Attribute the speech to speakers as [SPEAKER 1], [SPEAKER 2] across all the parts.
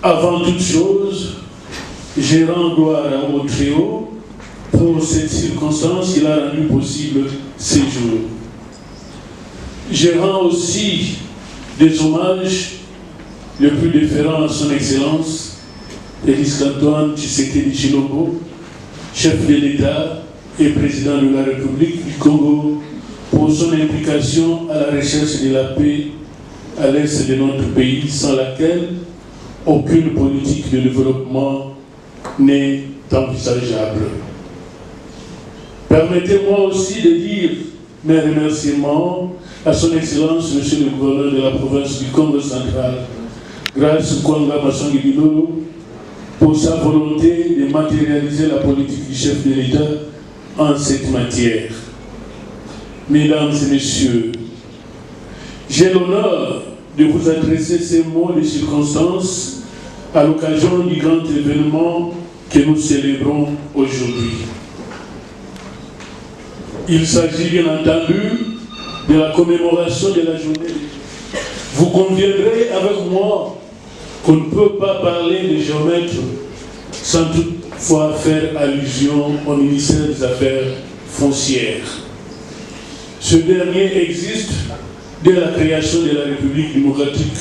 [SPEAKER 1] Avant toute chose, je rends gloire au Très-Haut pour cette circonstance qu'il a rendu possible ces jours. Je rends aussi des hommages les plus déférents à son Excellence, Félix Antoine Tshisekedi Tshilombo, chef de l'État et président de la République du Congo, pour son implication à la recherche de la paix à l'est de notre pays, sans laquelle aucune politique de développement n'est envisageable. Permettez-moi aussi de dire mes remerciements à son Excellence, Monsieur le gouverneur de la province du Congo central, Grace Kwanga Massangi Bilolo, pour sa volonté de matérialiser la politique du chef de l'État en cette matière. Mesdames et messieurs, j'ai l'honneur de vous adresser ces mots de circonstance à l'occasion du grand événement que nous célébrons aujourd'hui. Il s'agit bien entendu de la commémoration de la journée. Vous conviendrez avec moi qu'on ne peut pas parler de géomètre sans toutefois faire allusion au ministère des Affaires foncières. Ce dernier existe dès la création de la République démocratique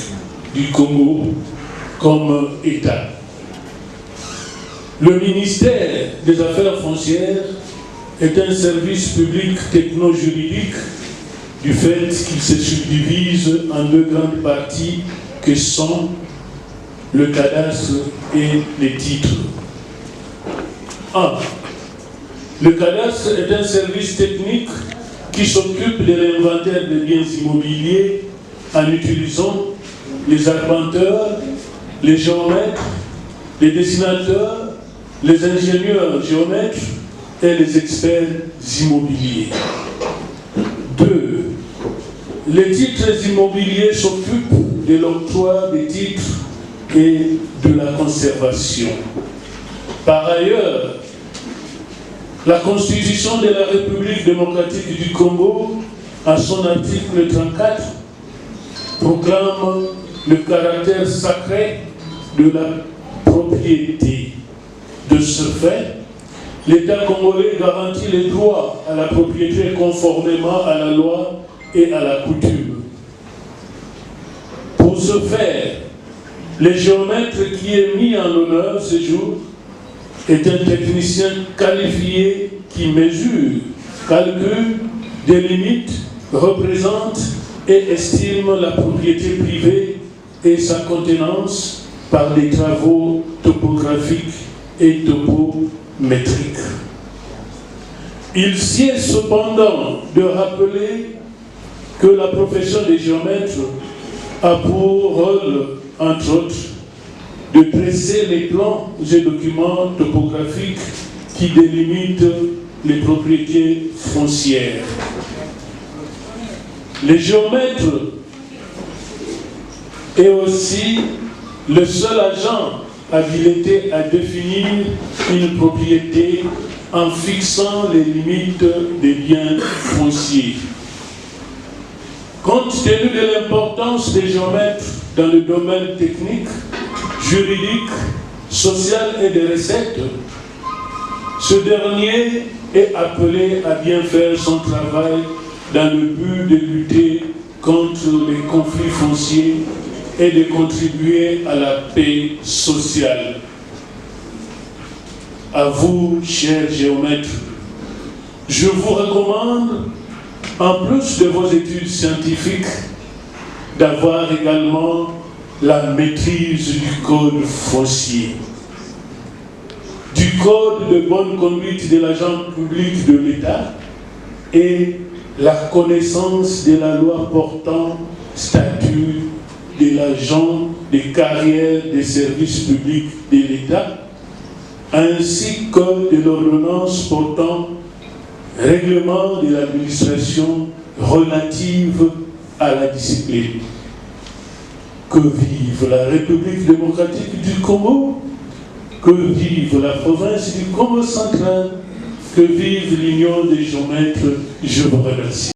[SPEAKER 1] du Congo comme État. Le ministère des Affaires foncières est un service public techno-juridique du fait qu'il se subdivise en deux grandes parties que sont le cadastre et les titres. 1. Le cadastre est un service technique qui s'occupe de l'inventaire des biens immobiliers en utilisant les arpenteurs, les géomètres, les dessinateurs, les ingénieurs géomètres et les experts immobiliers. 2. Les titres immobiliers s'occupent de l'octroi des titres et de la conservation. Par ailleurs, la Constitution de la République démocratique du Congo, à son article 34, proclame le caractère sacré de la propriété. De ce fait, l'État congolais garantit les droits à la propriété conformément à la loi et à la coutume. Pour ce faire, le géomètre qui est mis en honneur ce jour est un technicien qualifié qui mesure, calcule, délimite, représente et estime la propriété privée et sa contenance par des travaux topographiques et topométriques. Il sied cependant de rappeler que la profession de géomètre a pour rôle, entre autres, de dresser les plans et documents topographiques qui délimitent les propriétés foncières. Le géomètre est aussi le seul agent habilité à définir une propriété en fixant les limites des biens fonciers. Compte tenu de l'importance des géomètres dans le domaine technique, juridique, social et des recettes, ce dernier est appelé à bien faire son travail dans le but de lutter contre les conflits fonciers et de contribuer à la paix sociale. À vous, chers géomètres, je vous recommande, en plus de vos études scientifiques, d'avoir également la maîtrise du code foncier, du code de bonne conduite de l'agent public de l'État et la connaissance de la loi portant statut de l'agent des carrières des services publics de l'État, ainsi que de l'ordonnance portant règlement de l'administration relative à la discipline. Que vive la République démocratique du Congo, que vive la province du Congo central, que vive l'Union des géomètres. Je vous remercie.